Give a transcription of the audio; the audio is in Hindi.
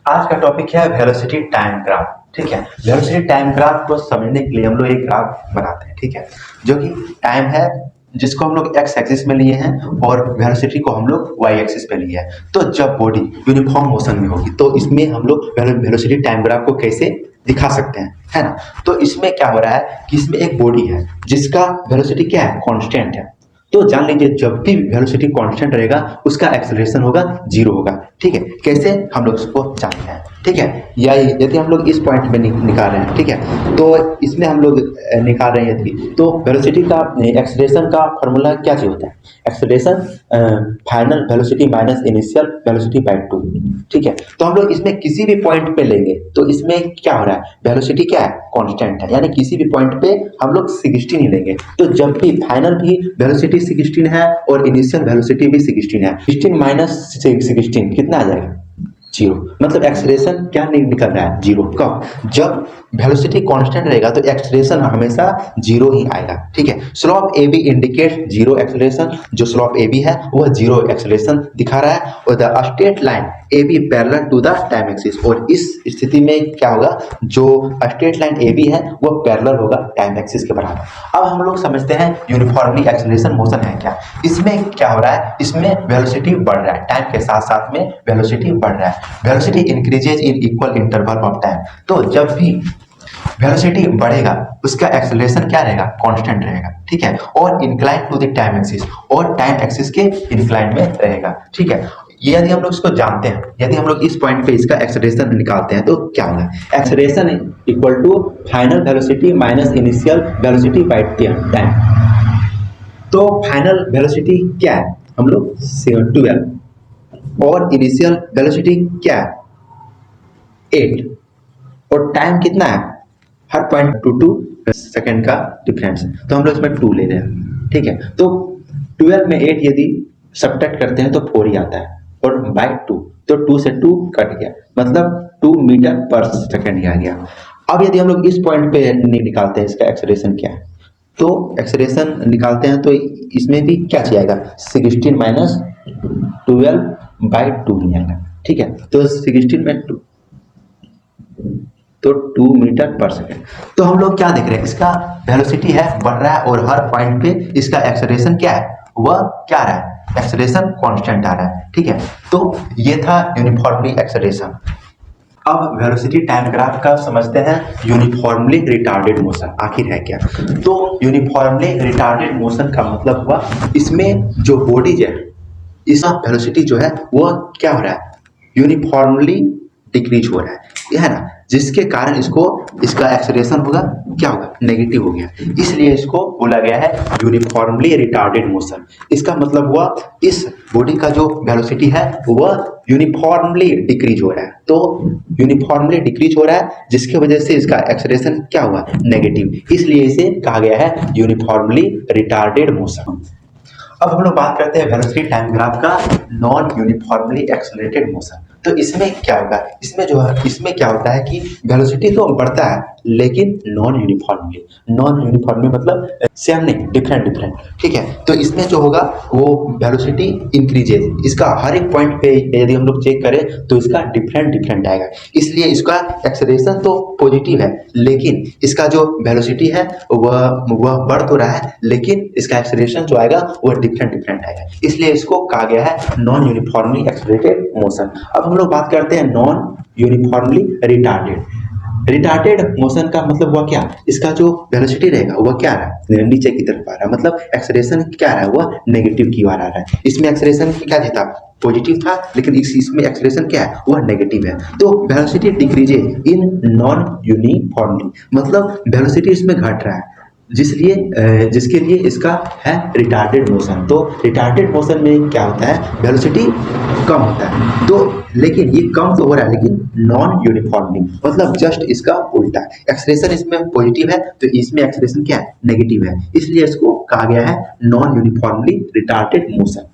आज का टॉपिक है वेलोसिटी टाइम ग्राफ। ठीक है, वेलोसिटी टाइम ग्राफ को समझने के लिए हम लोग एक ग्राफ बनाते हैं। ठीक है, जो कि टाइम है जिसको हम लोग एक्स एक्सिस में लिए हैं और वेलोसिटी को हम लोग वाई एक्सिस पे लिए हैं। तो जब बॉडी यूनिफॉर्म मोशन में होगी तो इसमें हम लोग वेलोसिटी टाइम ग्राफ को कैसे दिखा सकते हैं, है ना। तो इसमें क्या हो रहा है कि इसमें एक बॉडी है जिसका वेलोसिटी क्या है, कांस्टेंट है। तो जान लीजिए जब भी वेलोसिटी कांस्टेंट रहेगा उसका एक्सेलरेशन होगा जीरो होगा। ठीक है, कैसे हम लोग इसको जानते हैं। ठीक है, या यदि हम लोग इस पॉइंट में निकाल रहे हैं, ठीक है, तो इसमें हम लोग निकाल रहे हैं यदि, तो वेलोसिटी का एक्सेलरेशन का फॉर्मूला क्या चीज होता है, acceleration final velocity minus initial velocity bye 2। ठीक है, तो हम लोग इसमें किसी भी पॉइंट पे लेंगे तो इसमें क्या हो रहा है, वेलोसिटी क्या है, कांस्टेंट है, यानी किसी भी पॉइंट पे हम लोग 16 ही लेंगे। तो जब भी फाइनल भी वेलोसिटी 16 है और इनिशियल वेलोसिटी भी 16 है, 16 माइनस 16 कितना आ जाएगा, जीरो। मतलब एक्सेलरेशन क्या निकल रहा है, जीरो। कब, जब वेलोसिटी कांस्टेंट रहेगा तो एक्सेलरेशन हमेशा जीरो ही आएगा। ठीक है, slope A B indicate zero acceleration. जो स्लोप ए बी है वह जीरो एक्सेलरेशन दिखा रहा है और the straight line A B parallel to the time axis. और इस स्थिति में क्या होगा, जो स्ट्रेट लाइन ए बी है वह पैरेलल होगा टाइम एक्सिस के बराबर। अब हम लोग समझते हैं यूनिफॉर्मली एक्सेलरेशन मोशन है क्या। इसमें क्या हो रहा है, इसमें वेलोसिटी बढ़ रहा है, टाइम के साथ साथ में वेलोसिटी बढ़ रहा है। Velocity increases in equal interval of time. तो जब भी वेलोसिटी बढ़ेगा उसका एक्सेलरेशन क्या रहेगा, कांस्टेंट रहेगा। ठीक है, और incline to the time axis, और टाइम एक्सिस के इंक्लाइन में रहेगा। ठीक है, यदि हम लोग इसको जानते हैं, यदि हम लोग इस पॉइंट पे इसका एक्सेलरेशन निकालते हैं तो क्या होगा, acceleration equal to final velocity minus initial velocity by time. तो फाइनल वेलोसिटी क्या है, हम लोग 12 और इनिशियल वेलोसिटी क्या है, 8, और टाइम कितना है, हर पॉइंट 2 सेकेंड का डिफरेंस है, तो हम लोग इसमें 2 ले रहे हैं। ठीक है, तो 12 में 8 यदि सब्ट्रैक्ट करते हैं तो 4 ही आता है, और बाय 2 तो 2 से 2 कट गया, मतलब 2 मीटर पर सेकेंड ही आ गया। अब यदि हम लोग इस पॉइंट पे निकालते हैं इसका एक्सेलरेशन क्या है, तो एक्सेलरेशन निकालते हैं तो इसमें भी क्या आएगा, 16 माइनस 12 बाय 2 ही आएगा। ठीक है, तो 16 में 2 तो 2 मीटर पर सेकेंड। तो हम लोग क्या देख रहे हैं, इसका वेलोसिटी है बढ़ रहा है और हर पॉइंट पे इसका एक्सेलरेशन क्या है, वह क्या रहा है, एक्सेलरेशन कांस्टेंट आ रहा है। ठीक है, तो ये था यूनिफॉर्मली एक्सेलरेशन। अब वेलोसिटी टाइम ग्राफ का समझते हैं यूनिफॉर्मली रिटार्डेड मोशन आखिर है क्या। तो यूनिफॉर्मली रिटार्डेड मोशन का मतलब हुआ इसमें जो बॉडी है इसका वेलोसिटी जो है वह क्या हो रहा है, यूनिफॉर्मली डिक्रीज हो रहा है, यह है ना, जिसके कारण इसको इसका एक्सेलरेशन होगा क्या होगा, नेगेटिव हो गया। इसलिए इसको बोला गया है यूनिफॉर्मली रिटार्डेड मोशन। इसका मतलब हुआ इस बॉडी का जो वेलोसिटी है वह यूनिफॉर्मली डिक्रीज हो रहा है। तो यूनिफॉर्मली डिक्रीज हो रहा है जिसकी वजह से इसका एक्सेलरेशन क्या हुआ, नेगेटिव। इसलिए इसे कहा गया है यूनिफॉर्मली रिटार्डेड मोशन। अब हम लोग बात करते हैं वेलोसिटी टाइम ग्राफ का नॉन यूनिफॉर्मली एक्सेलरेटेड मोशन। तो इसमें क्या होगा, इसमें जो है इसमें क्या होता है कि वेलोसिटी तो बढ़ता है लेकिन नॉन यूनिफॉर्मली। नॉन यूनिफॉर्मली मतलब सेम नहीं, डिफरेंट। ठीक है, तो इसमें जो होगा वो वेलोसिटी इंक्रीजेज, इसका हर एक पॉइंट पे यदि हम लोग चेक करें तो इसका डिफरेंट आएगा। इसलिए इसका एक्सेलरेशन तो पॉजिटिव है लेकिन इसका जो वेलोसिटी है वह बढ़ तो रहा है लेकिन इसका एक्सेलरेशन जो आएगा वह डिफरेंट आएगा। इसलिए इसको कहा गया है नॉन यूनिफॉर्मली एक्सेलरेटेड मोशन। अब हम लोग बात करते हैं non uniformly retarded. Retarded motion का मतलब हुआ क्या, इसका जो वेलोसिटी रहेगा वह क्या रहा है, नीचे की तरफ आ रहा है, मतलब एक्सेलरेशन क्या रहा है, वह नेगेटिव की ओर आ रहा है। इसमें एक्सेलरेशन क्या था, पॉजिटिव था, लेकिन इसमें एक्सेलरेशन क्या है, वह नेगेटिव है। तो velocity decreases in non uniformly, मतलब वेलोसिटी इसमें घट रहा है जिसके लिए इसका है रिटार्डेड मोशन। तो रिटार्डेड मोशन में क्या होता है, वेलोसिटी कम होता है, तो लेकिन ये कम तो हो रहा है लेकिन नॉन यूनिफॉर्मली, मतलब जस्ट इसका उल्टा। एक्सेलरेशन इसमें पॉजिटिव है तो इसमें एक्सेलरेशन क्या है, नेगेटिव है। इसलिए इसको कहा गया है नॉन यूनिफॉर्मली रिटार्डेड मोशन।